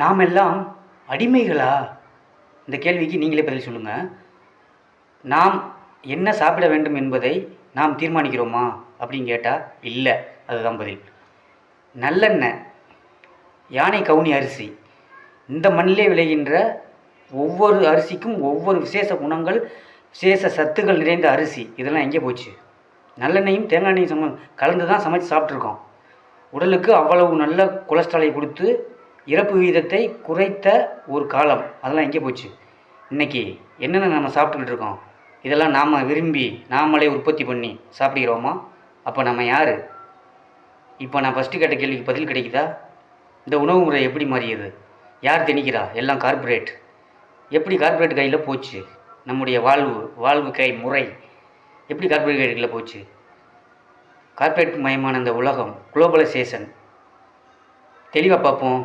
நாம் எல்லாம் அடிமைகளா? இந்த கேள்விக்கு நீங்களே பதில் சொல்லுங்கள். நாம் என்ன சாப்பிட வேண்டும் என்பதை நாம் தீர்மானிக்கிறோமா அப்படின்னு கேட்டால் இல்லை, அதுதான் பதில். நல்லெண்ணெய், யானை கவுனி அரிசி, இந்த மண்ணிலே விளைகின்ற ஒவ்வொரு அரிசிக்கும் ஒவ்வொரு விசேஷ குணங்கள், விசேஷ சத்துக்கள் நிறைந்த அரிசி. இதெல்லாம் எங்கே போச்சு? நல்லெண்ணெயும் தேங்காய் எண்ணெயும் கலந்து தான் சமைச்சு சாப்பிட்ருக்கோம். உடலுக்கு அவ்வளவு நல்ல கொலஸ்ட்ராலை கொடுத்து இறப்பு விகிதத்தை குறைத்த ஒரு காலம். அதெல்லாம் எங்கே போச்சு? இன்றைக்கி என்னென்ன நம்ம சாப்பிட்டுக்கிட்டு இருக்கோம்? இதெல்லாம் நாம் விரும்பி நாமளே உற்பத்தி பண்ணி சாப்பிடுகிறோமா? அப்போ நம்ம யார்? இப்போ நான் ஃபஸ்ட்டு கேட்ட கேள்விக்கு பதில் கிடைக்குதா? இந்த உணவு முறை எப்படி மாறியது? யார் திணிக்கிறா? எல்லாம் கார்ப்பரேட். எப்படி கார்ப்பரேட் கையில் போச்சு நம்முடைய வாழ்வு கை முறை? எப்படி கார்ப்பரேட் கையில் போச்சு? கார்ப்பரேட் மயமான இந்த உலகம், குளோபலைசேஷன். தெளிவாக பார்ப்போம்.